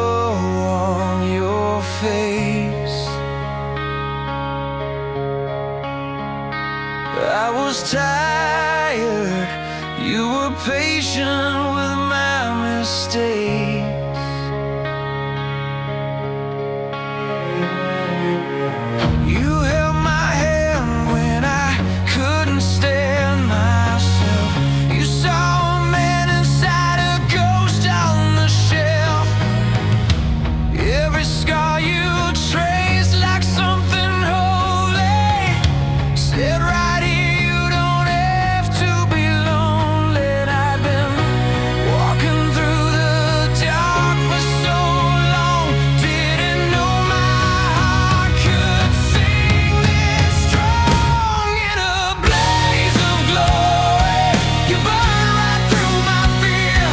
glow on your face. I was tired, you were patient with my mistakes. You held my hand when I couldn't stand myself. You saw a man inside a ghost on the shelf. Every scar you traced like something holy said right here, you don't have to be lonely. And I've been walking through the dark for so long, didn't know my heart could sing this strong. In a blaze of glory, you burned right through my fear,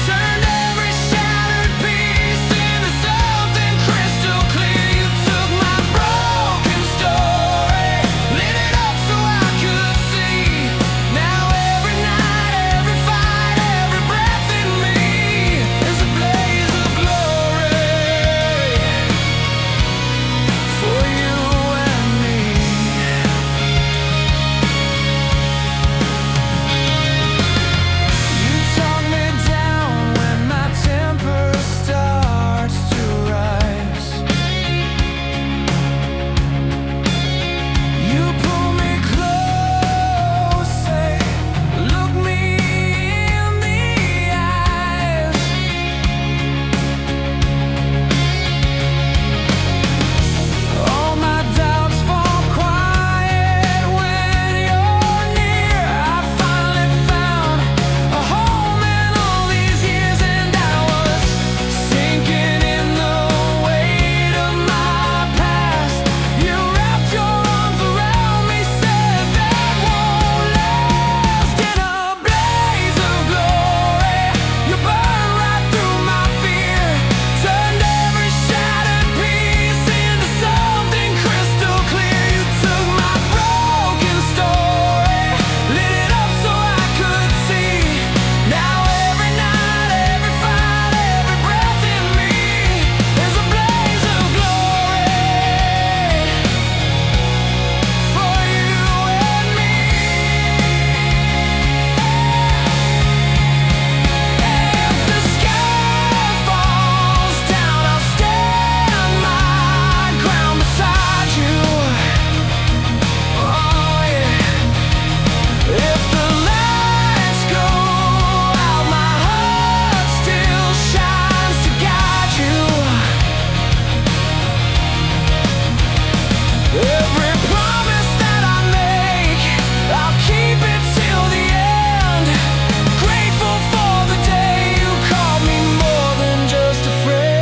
turned every shattered piece into something crystal clear. You took my broken story, lit it up so I could see. Now every night, every fight, every breath in me is a blaze of glory for you and me. You talk me down when my temper starts to rise. You pull me close, say, look me in the eyes. All my doubts fall quiet when you're near. I finally found a home in all these years, and I was sinking in the weight of my past. You wrapped your arms around me, said that won't last. In a blaze of glory, you burned right through my fear, turned every shattered piece into something crystal clear. You took my broken story, lit it up so I could see. Now every night, every fight, every breath in me is a blaze of glory for you and me. If the sky falls down, I'll stand my ground beside you. Oh yeah. If the lights go out, my heart still shines to guide you. Every promise that I make, I'll keep it till the end. Grateful for the day you called me more than just a friend.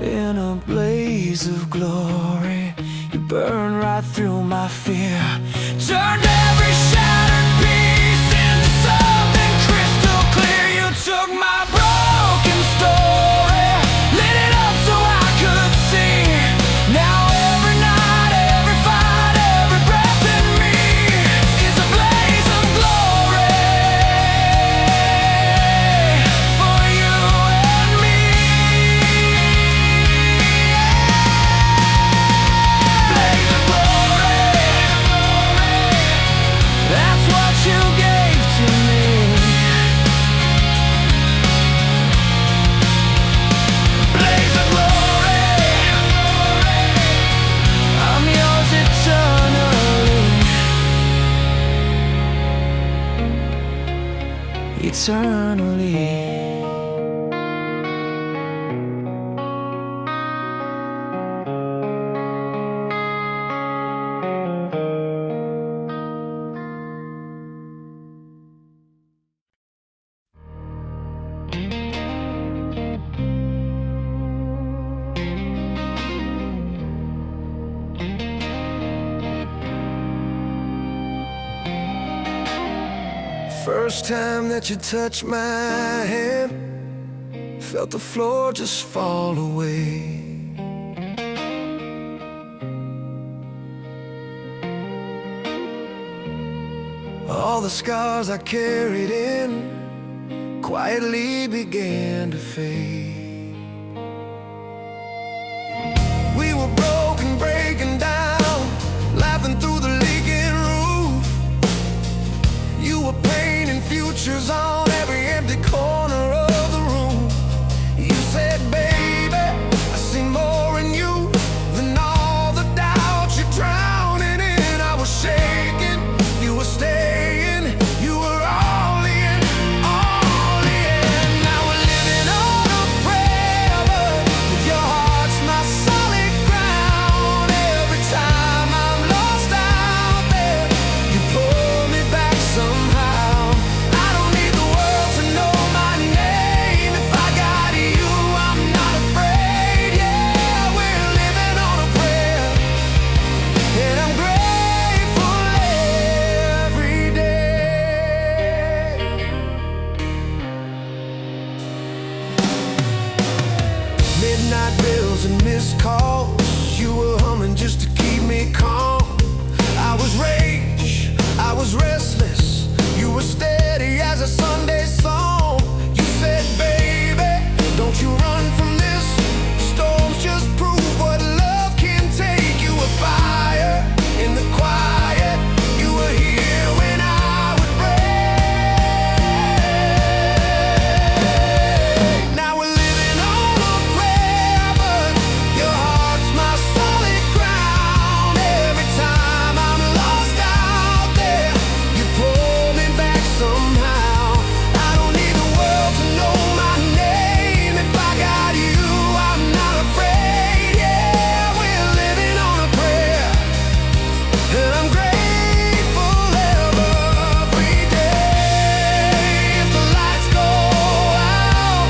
In a blaze of glory, you burned right through my fear, turned every shattered piece into something crystal clear. You took my broken story, lit it up so I could see. Now every night, every fight, every breath in me is a blaze of glory for you and me. Blaze of glory, that's what you gave to me. Blaze of glory, I'm yours eternally. Eternally. First time that you touched my hand, felt the floor just fall away. All the scars I carried in quietly began to fade. We were broken, breaking down, laughing through the leaking roof. You were painting futures on every empty corner of the room. You said, baby, I see more in you than all the doubts you're drowning in. I was shaking, you were staying, you were all in, all in. Now we're living on a prayer, but your heart's my solid ground. Every time I'm lost out there, you pull me back somehow. I don't need the world to know my name. If I got you, I'm not afraid. Yeah, we're living on a prayer, and I'm grateful every day. Midnight bills and missed calls, you were humming just to keep me calm. I was rage, I was restless, you were steady as a Sunday song. You said, baby, don't you run from this. Storms just prove what love can take. You were fire in the quiet, you were here when I would break. Now we're living on a prayer, but your heart's my solid ground. Every time I'm lost out there, you pull me back somehow. I don't need the world to know my name. If I got you, I'm not afraid. Yeah, we're living on a prayer, and I'm grateful every day. If the lights go out,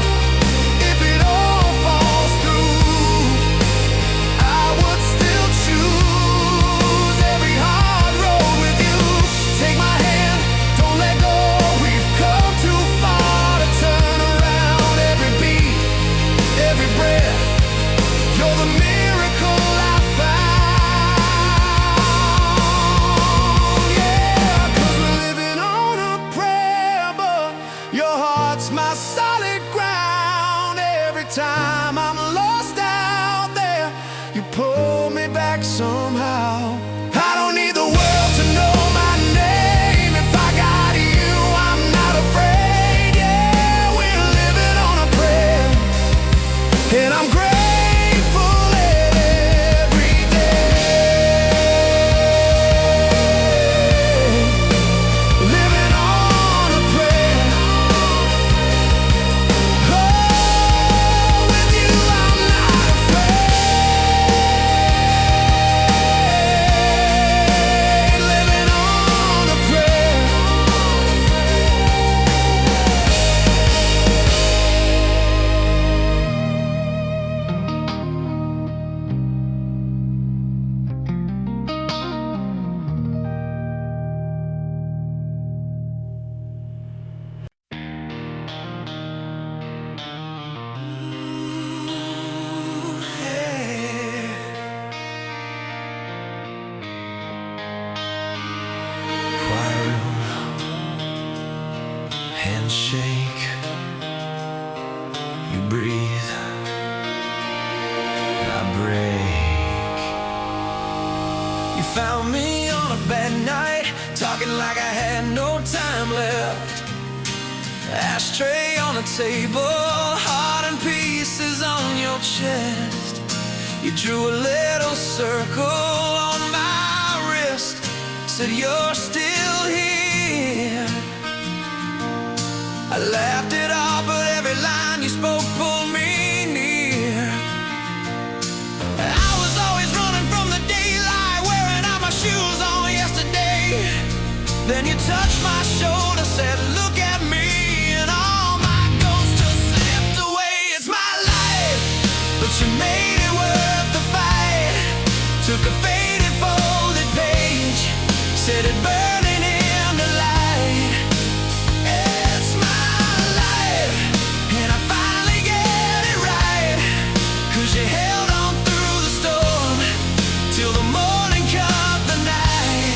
if it all falls through, I would still choose every hard road with you. Take my hand, don't let go. We've come too far to turn around. Every beat, every breath, you're the miracle I found. Yeah, 'cause we're living on a prayer, but your heart's my solid ground. Every time I'm lost out there, you pull me back somehow. I don't need the world to know my name. If I got you, I'm not afraid. Yeah, we're living on a prayer, and I'm grateful every day. Living on a prayer. Oh, with you I'm not afraid. Living on a prayer. Quiet room, handshake, you breathe, I break. You found me on a bad night, talking like I had no time left. Ashtray on the table, heart in pieces on your chest. You drew a little circle on my wrist, said you're still here. I laughed it off, but every line you spoke pulled me near. I was always running from the daylight, wearing out my shoes on yesterday. Then you touched my shoulder, said, look at me, and all my ghosts just slipped away. It's my life, but you made it worth the fight. Took a faded folded page, said it burning in the light. It's my life, and I finally get it right. 'Cause you held on through the storm, till the morning cut the night.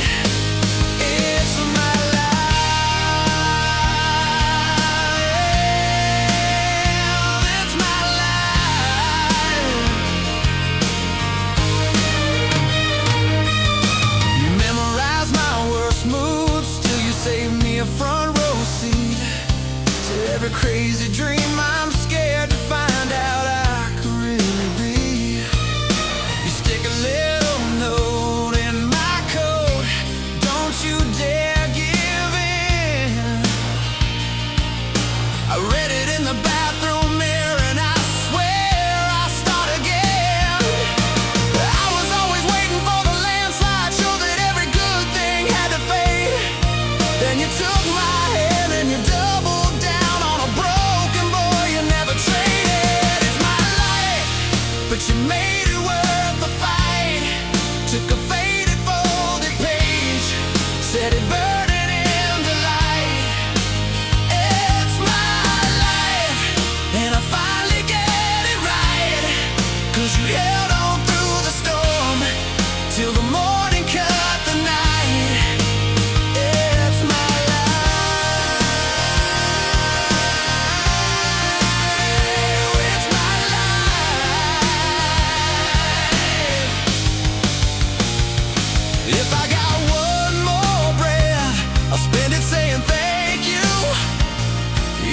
It's my life. but you made it worth the fight. Took a faded folded page, set it burning in the light. It's my life, and I finally get it right. 'Cause you held on through the storm, till the morning cut the night. It's my life. It's my life. If I got one more breath, I'll spend it saying thank you.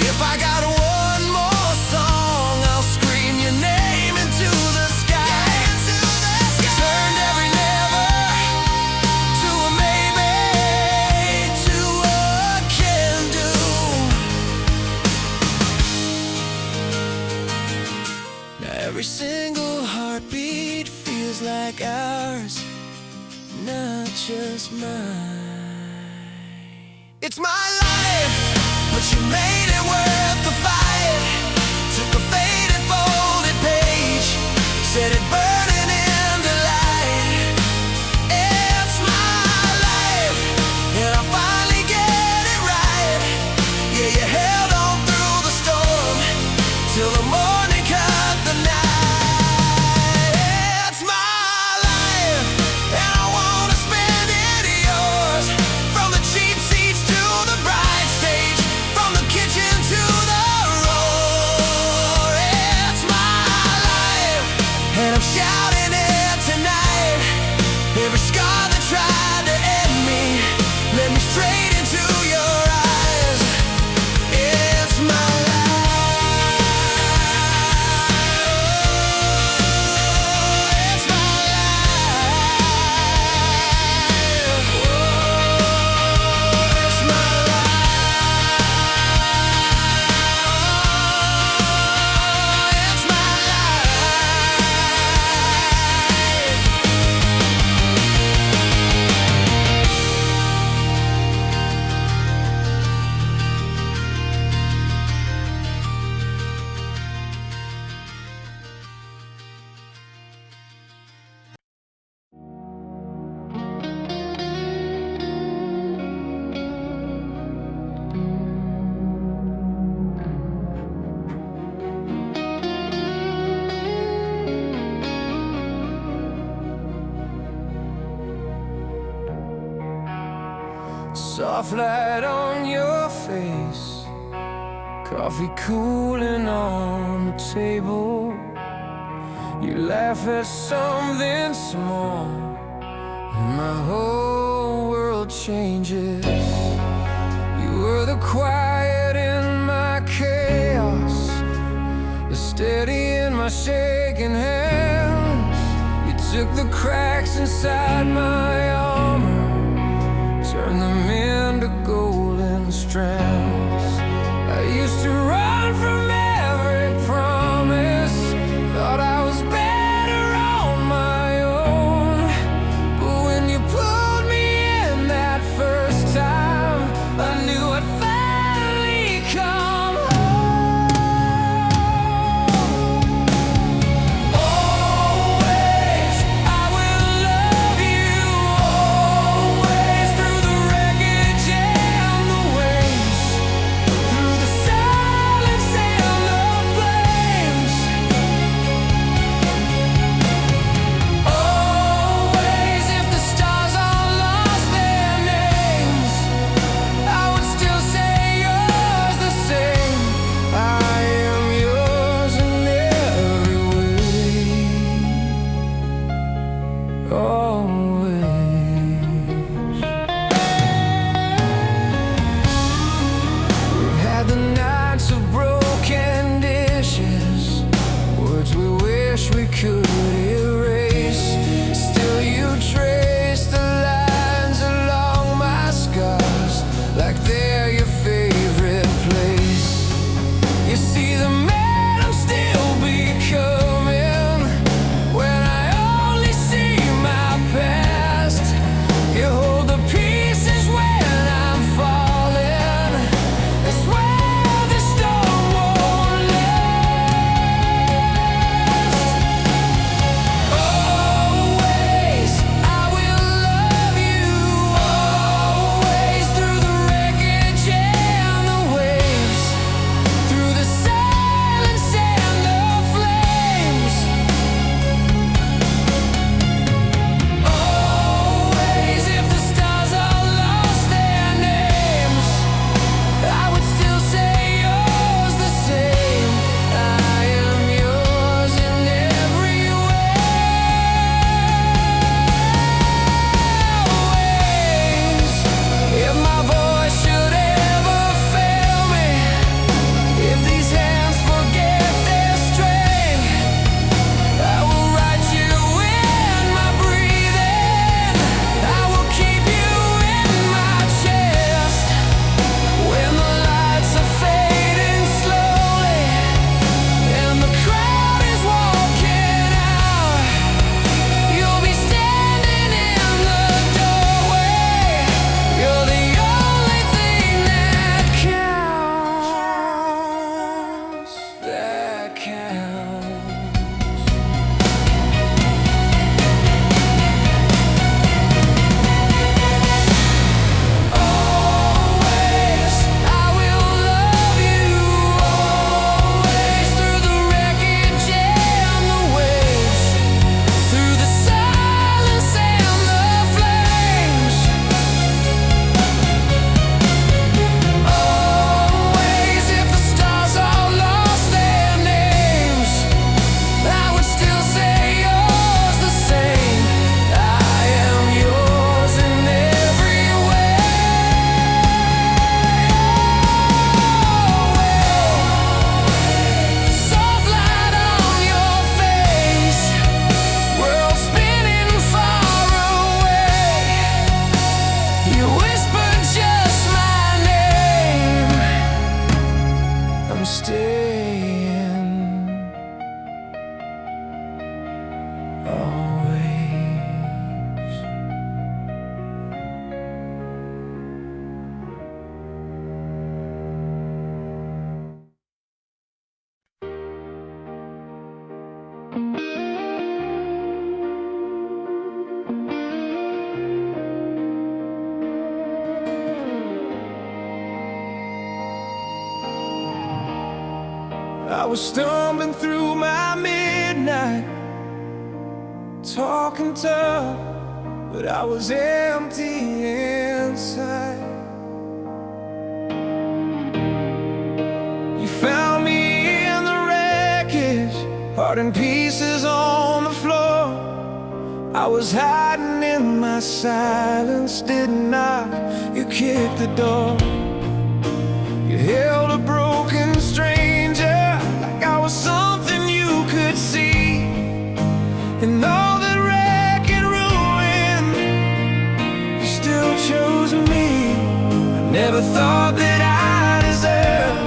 If I got one more song, I'll scream your name into the sky. Turned every never to a maybe, to a can do. Now every single heartbeat feels like ours, not just mine. It's my life, but you made it worth the fight. Took a faded folded page, set it burning in the light. It's my life, and I finally get it right. Yeah, you held on through the storm, till the morning cut the night. It's my life, and I wanna spend it yours. From the cheap seats to the bride stage, from the kitchen to the roar. It's my life, and I'm shouting it tonight. Every scar that tried to end me led me straight into your eyes. It's my life. It's my life. It's my life. It's my soft light on your face, coffee cooling on the table. You laugh at something small, and my whole world changes. You were the quiet in my chaos, the steady in my shaking hands. You took the cracks inside my armor, turn them into golden strands. I used to run from every promise, thought I was better on my own. But when you pulled me in that first time, I knew I'd finally come home. Always, I will love you. Always, through the wreckage and the waves, through the sun was stumbling through my midnight, talking tough, but I was empty inside. You found me in the wreckage, heart in pieces on the floor. I was hiding in my silence, didn't knock, you kicked the door. You held a broken stranger like I was something you could see. And all that wreck and ruin, you still chose me. I never thought that I deserved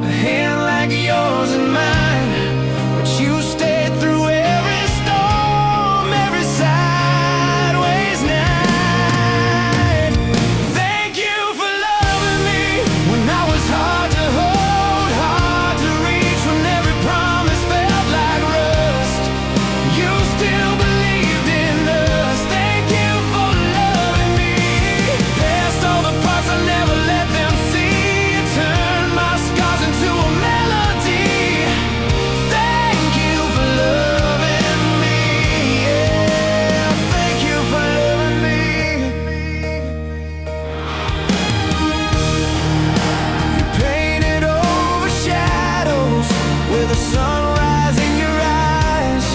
a hand like yours and mine, but you stayed through every storm, every sideways night. Thank you for loving me when I was hard to hold, hard to reach, when every promise felt like rust. You still believed in us. Thank you for loving me. Past all the parts I never let them see. You turned my scars into a melody. Thank you for loving me. Yeah, thank you for loving me. You painted over shadows with a sunrise in your eyes.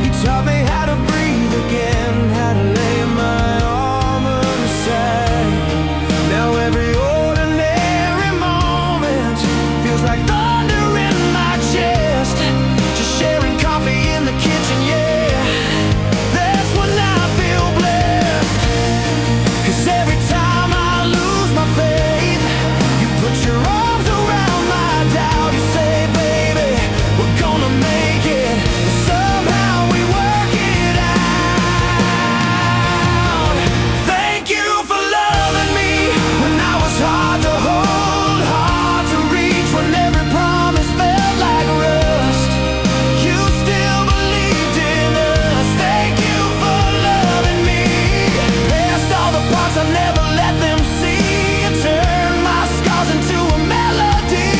You taught me how to breathe again, how to lay my armor aside. Now every ordinary moment feels like thunder in my chest. Just sharing coffee in the kitchen, yeah, that's when I feel blessed. 'Cause every time I lose my faith, you put your arms around my doubt. You say, baby, we're gonna make it. Somehow we work it out. Thank you for loving me when I was hard to hold, hard to reach, when every promise felt like rust. You still believed in us. Thank you for loving me. Past all the parts I never let them see. You turned my scars into a melody.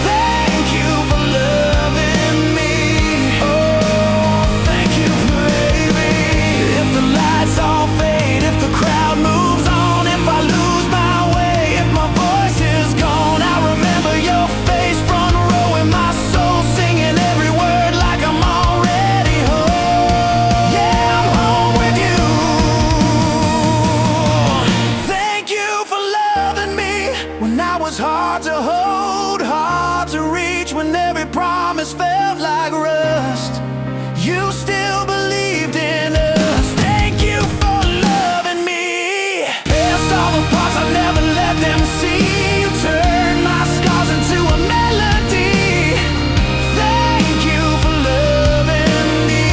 Thank you for loving me. Oh, thank you, baby. If the lights all fade, if the crowd moves on, if I lose my way, if my voice is gone, I remember your face, front row in my soul, singing every word like I'm already home. Yeah, I'm home with you. Thank you for loving me when I was hard to hold, hard to reach, when every promise felt like rust. You still believed in us. Thank you for loving me. Past all the parts I never let them see. You turned my scars into a melody. Thank you for loving me.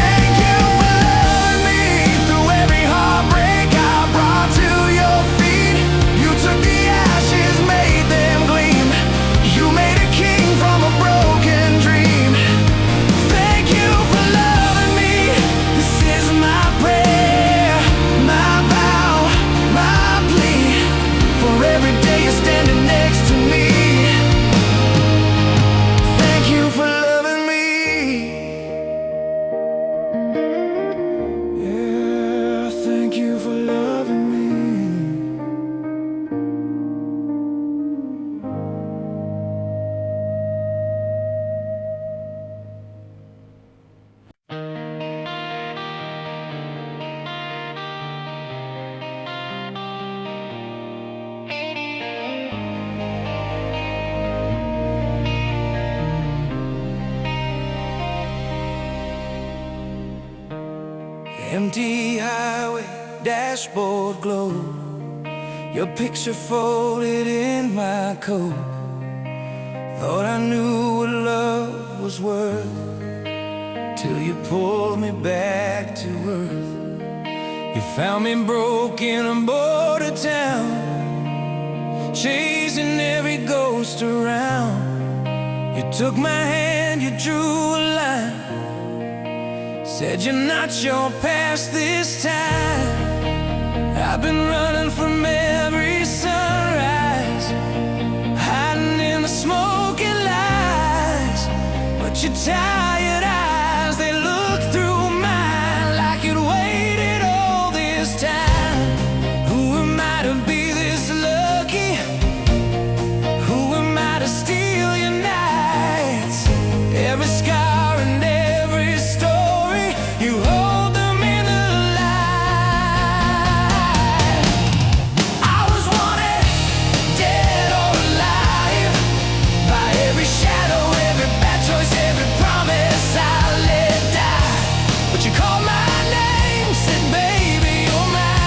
Thank you for loving me. Through every heartbreak I brought to your feet, you took the ashes, made them gleam. You made a king from a broken dream. Thank you for loving me. This is my prayer, my vow, my plea. For every day you're standing next to me. Thank you for loving me. Yeah, thank you for loving me. Empty highway, dashboard glow, your picture folded in my coat. Thought I knew what love was worth, till you pulled me back to earth. You found me broken on border town, chasing every ghost around. You took my hand, you drew a line, said you're not your past this time. I've been running from every sunrise, smoking lies, but your tired eyes, they look through mine like you'd waited all this time. Who am I to be this lucky? Who am I to steal your nights? Every scar and every story, you hold them in the light. I was wanted, dead or alive, by every shadow, every bad choice, every promise I let die. But you called my name, said baby you're mine.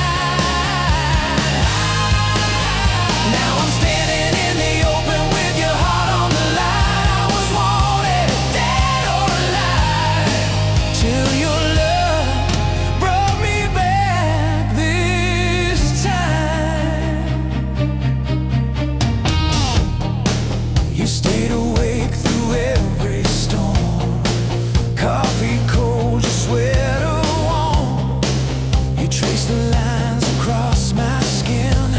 Now I'm standing in the open with your heart on the line. I was wanted, dead or alive, till your love brought me back this time. You stayed awake through every storm, coffee cold, your sweater warm. You traced the lines across my skin,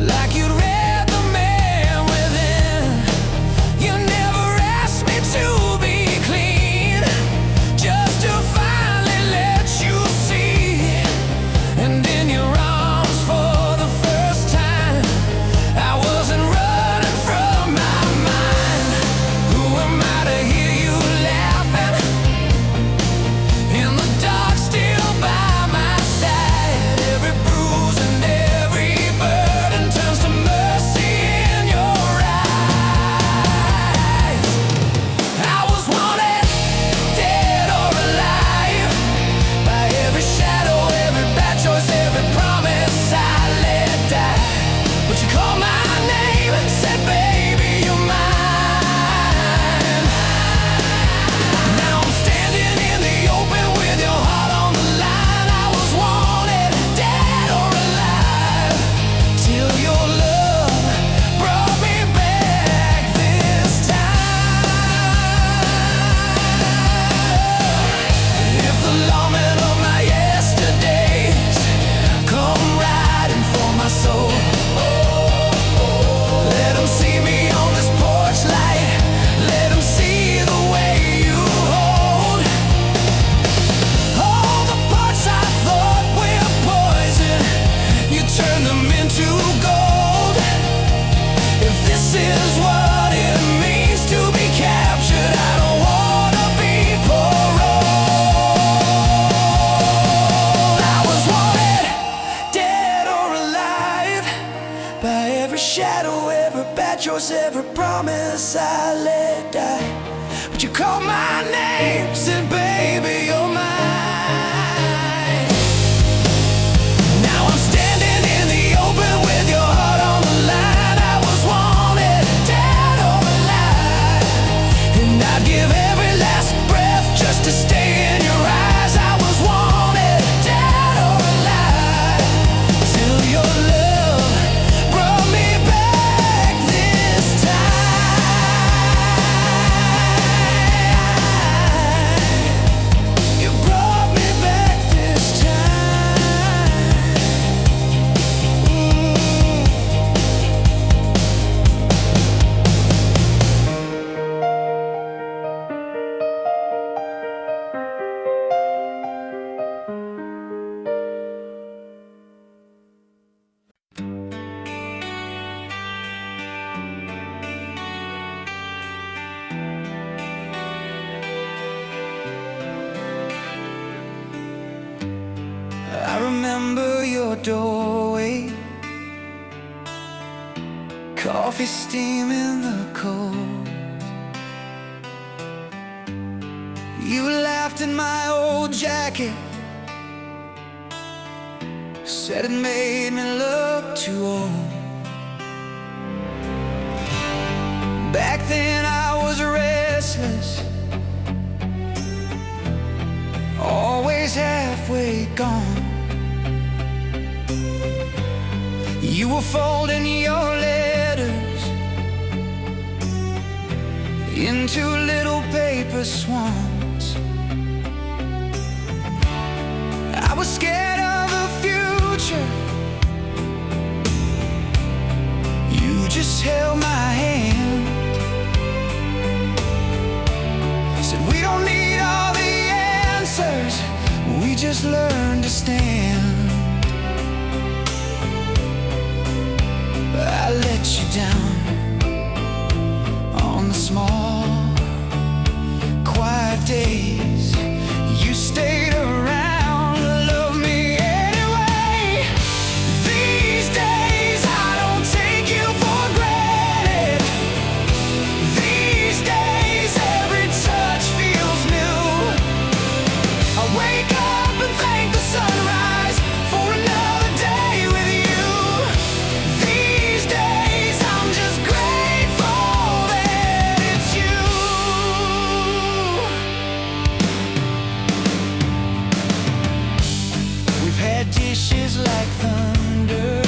like you'd read the man within. You never asked me to be clean, just to finally let you see. And in your arms for the first time, I wasn't running from my mind. Who am I to hear you laughing in the dark, still by my side? Every bruise and every burden turns to mercy in your eyes. I was wanted, dead or alive, by every shadow, every bad choice, every promise I let die. But you called my name, said baby you're mine. Now I'm standing in the open with your heart on the line. I was wanted, dead or alive, till your love brought me back this time. If the lawmen of my yesterdays come riding for my soul, let them see me on this porch light. Let them see the way you hold all the parts I thought were poison. You turn them into gold. If this is what it means to be captured, I don't wanna be paroled. I was wanted, dead or alive, by every shadow, every bad choice, every promise I let die. But you called my name, said baby you're mine. Now I'm standing in the open with your heart on the line. I was wanted, dead or alive, and I'd give every last breath just to stay in your eyes. I was wanted, dead or alive, till your love brought me back this time. You brought me back this time. I remember your doorway, coffee steam in the cold. You laughed in my old jacket, said it made me look too old. Back then I was restless, always halfway gone. You were folding your letters into little paper swans. I was scared of the future. You just held my hand. just learn to stand. I let you down on the small, quiet days. You stayed around, love me anyway. These days I don't take you for granted. These days every touch feels new. I wake up and thank the sunrise for another day with you. These days I'm just grateful that it's you. We've had dishes like thunder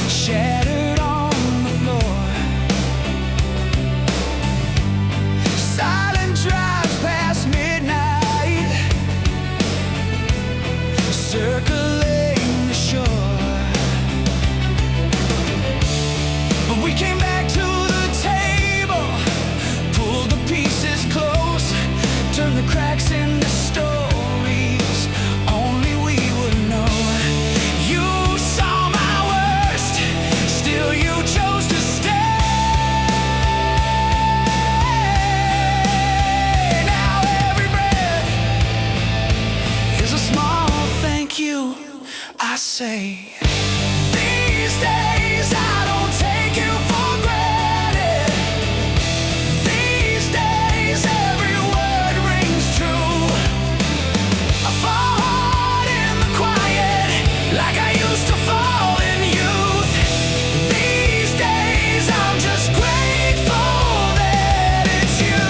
shattered on the floor, silent drives past midnight, circling the shore. But we came back to the table, pulled the pieces close, turned the cracks into stories only we would know. You saw my worst, still you chose to stay. Now every breath is a small thank you, I say. These days I don't take you for granted. These days every word rings true. I fall hard in the quiet like I used to fall in youth. These days I'm just grateful that it's you.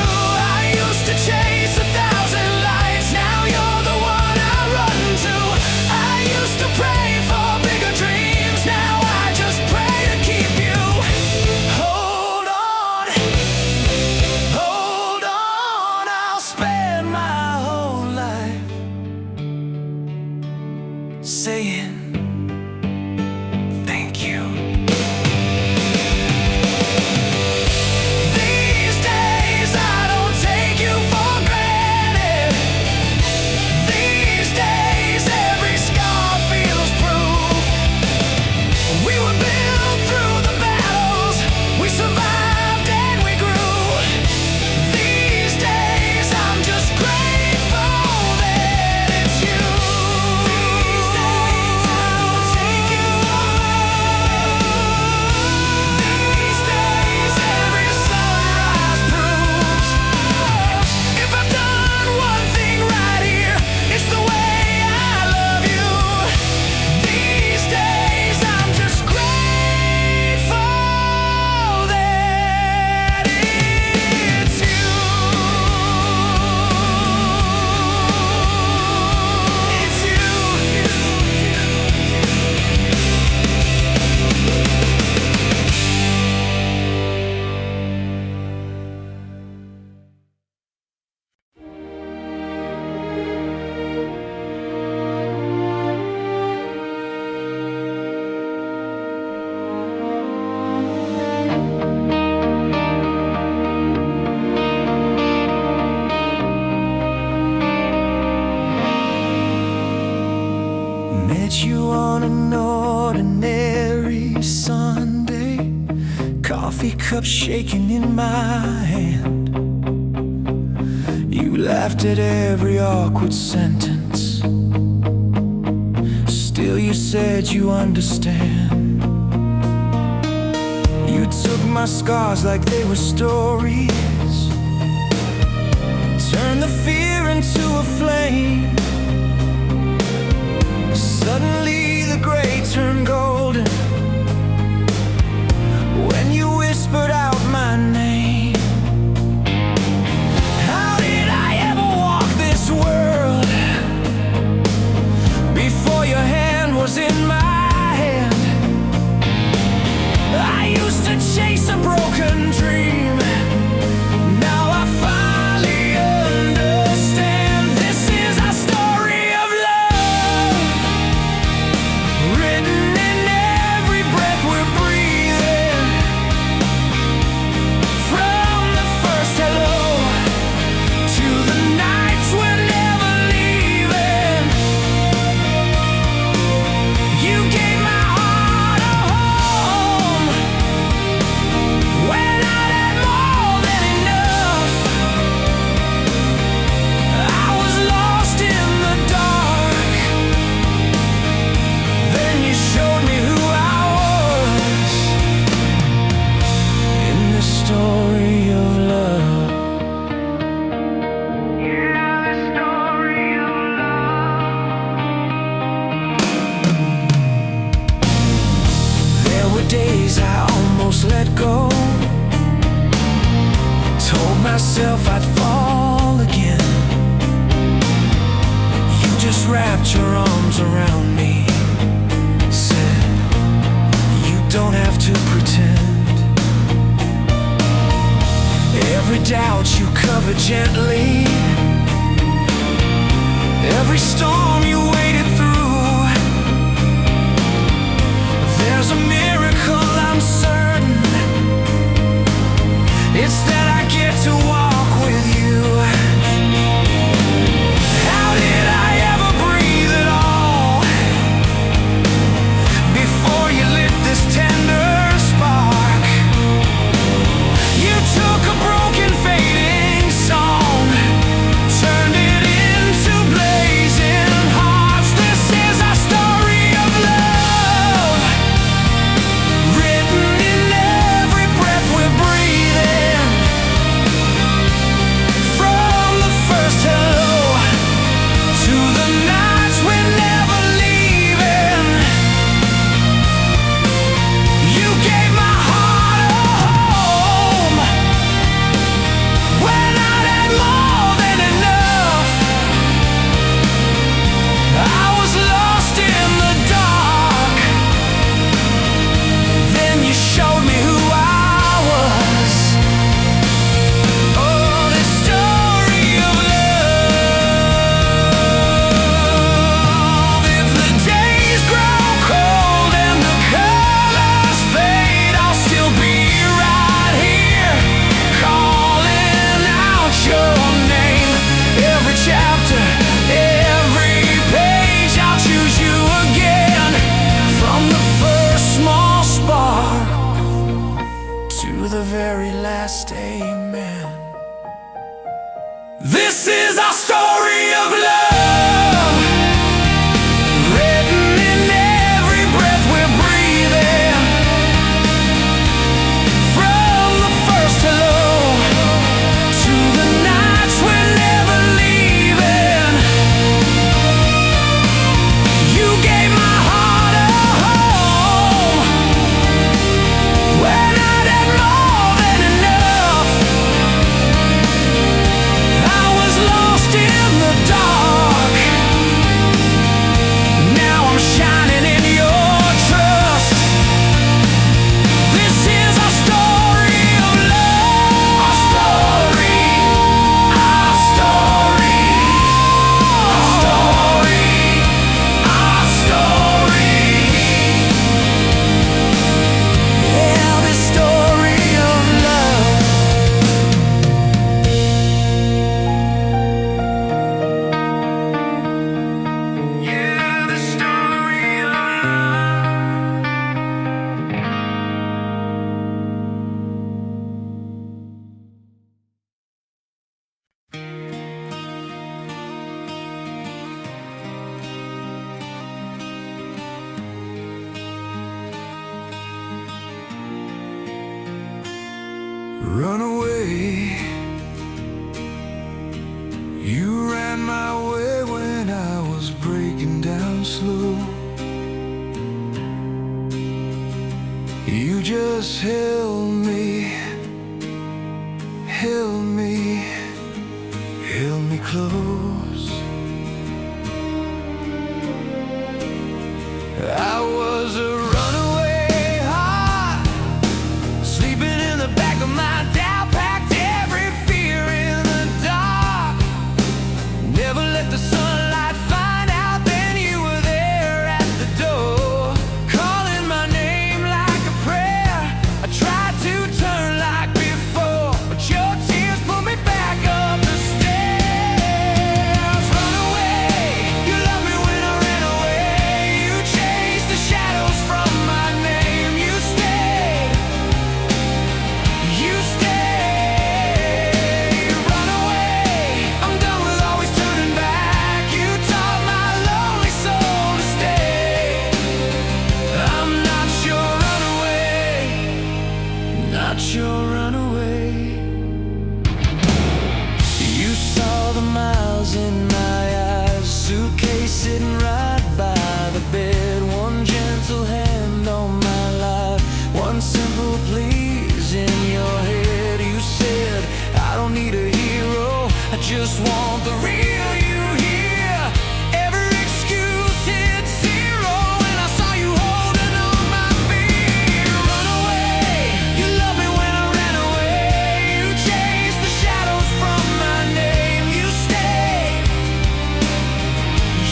I used to chase 1,000 lights, now you're the one I run to. I used to pray for bigger dreams, now I just pray to keep you. Hold on, I'll spend my whole life saying thank you. These days I don't take you for granted. These days every scar feels proof. We were built through the battles, we survived and we grew. These days I'm just grateful that it's you. These days I don't take you for granted. These days every sunrise proves if I've done one thing right here, it's the way I love you. These days I'm just grateful that it's you. It's you. Met you on an ordinary Sunday, coffee cup shaking in my hand. You laughed at every awkward sentence, still you said you understand. You took my scars like they were stories, turned the fear into a flame. Suddenly the gray turned golden when you whispered out my name. How did I ever walk this world before your hand was in my hand? I used to chase a broken dream, now I finally understand. This is our story of love, written in every breath we're breathing. From the first hello to the nights when almost let go. Told myself I'd fall again. You just wrapped your arms around me, said you don't have to pretend. Every doubt you covered gently, every storm you waded through. There's a miracle I'm certain, it's that I get to walk with you. How did I ever breathe at all before you lit this tender spark? You took a broken fading song, turned it into blazing hearts. This is our story of love, written in every breath we're breathing. From the first hello to the nights we're never leaving, you gave my heart a home when I'd had more than enough. I was lost in the dark, then you showed me who I was. Oh, this story of love. If the days grow cold and the colors fade, I'll still be right here, calling out your name. Every chapter, every page, I'll choose you again. From the first small spark to the very last amen. This is our story of love, written in every breath we're breathing. From the first hello to the nights we're never leaving, you gave my heart a home when I'd had more than enough. I was lost in the dark, now I'm shining in your trust. This is our story of love. Our story, our story, our story, our story. Yeah, this story of love. Yeah, the story of run away. You ran my way when I was breaking down slow. You just held me, held me, held me close. I was a runaway heart, sleeping in the back of my doubt, packed every fear in the dark. Never let the sunlight find out, then you were there at the door, calling my name like a prayer. I tried to turn like before, but your tears pulled me back up the stairs. Run away, you loved me when I ran away. You chased the shadows from my name. You stayed, you stayed. Run away, I'm done with always turning back. You taught my lonely soul to stay. I'm not your runaway, not your runaway. You saw the miles in my eyes, suitcase sitting right by the bed. One gentle hand on my life, one simple plea. Just want the real you here. Every excuse hit zero when I saw you holding on my fear. Run away, you love me when I ran away. You chased the shadows from my name. You stayed,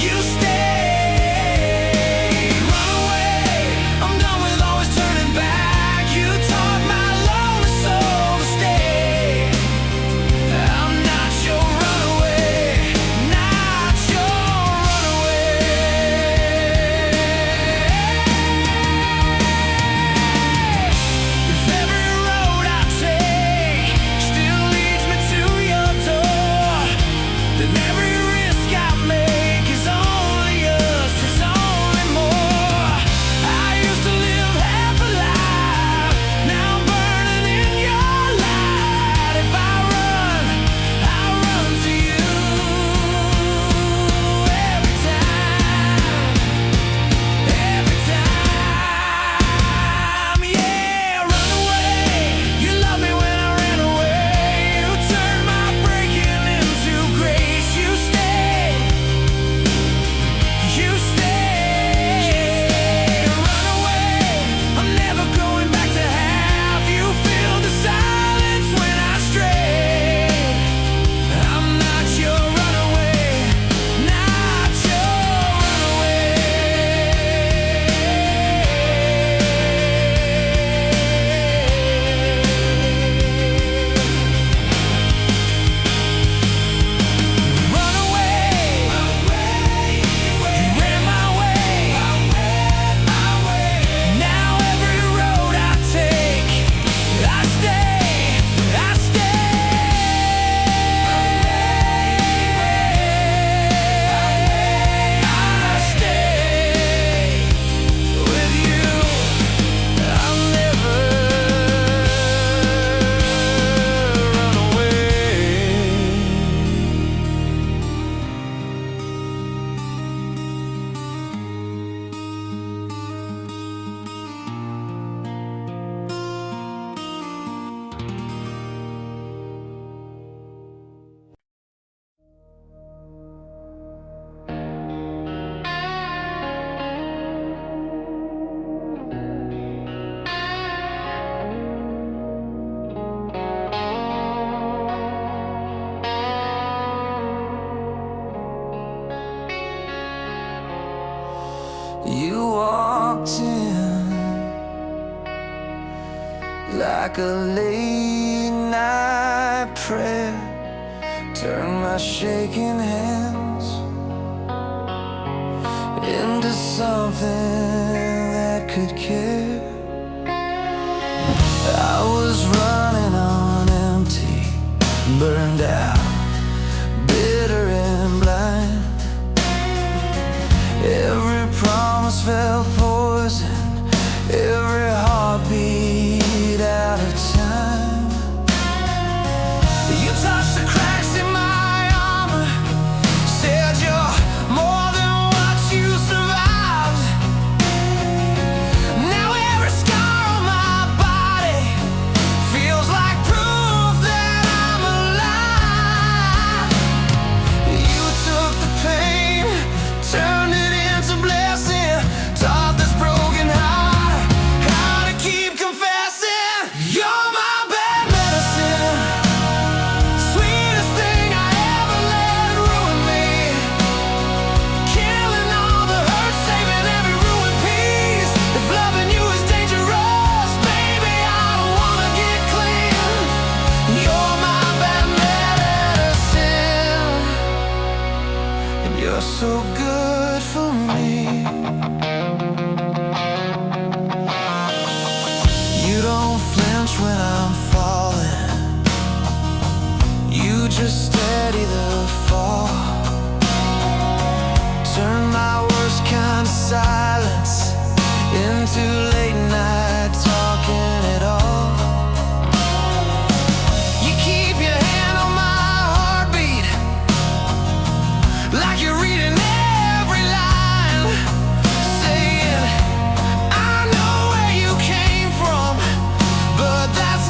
you stayed. Run away, I'm done with always turning back. You taught my lonely soul to stay. I'm not your runaway, not your runaway. If every road I take still leads me to your door, then every risk I make is only us, it's only more. I used to live half alive, now I'm burning in your light. If I run to you every time, yeah. Run away, you love me when I ran away. You turned my breaking into grace. You stayed, you stayed. Run away, I'm never going back to have you feel the silence when I stray. I'm not your runaway, not your runaway. Run away, you ran my way. Now every road I take, I stay, I stay with you. I'll never run away. You walked in like a late night prayer, turned my shaking hands into something that could care. I was running on empty, burned out, bitter and blind. Every promise felt poison, every heartbeat out of time. You touched the cracks in my armor, said you're more than what you survived. Now every scar on my body feels like proof that I'm alive. You took the pain, turned it into blessing, taught this broken heart how to keep confessing. You're my bad medicine, sweetest thing I ever let ruin me, killing all the hurt, saving every ruined piece. If loving you is dangerous, baby, I don't wanna get clean. You're my bad medicine, and you're so good for me. You don't flinch when I'm falling, you just steady the fall. Turn my worst kind of silence into late night talking it all. You keep your hand on my heartbeat, like you're reading every line, saying, I know where you came from, but that's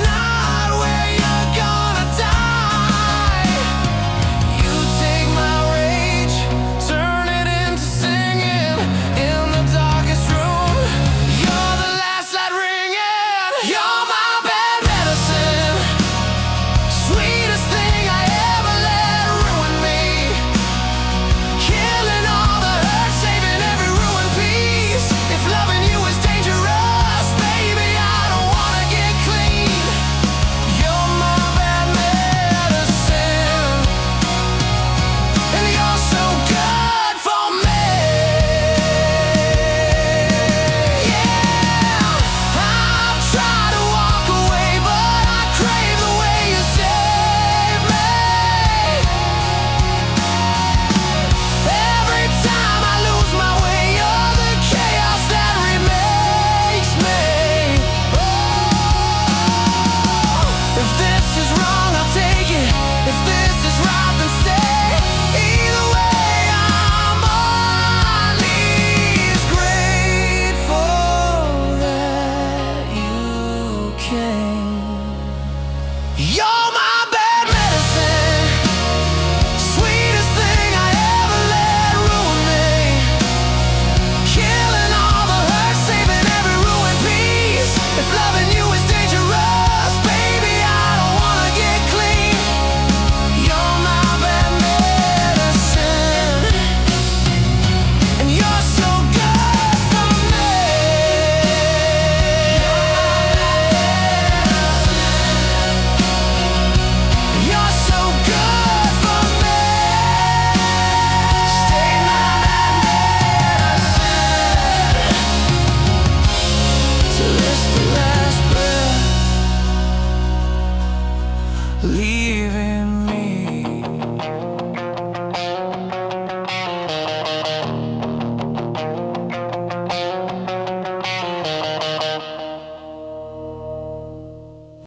came. You're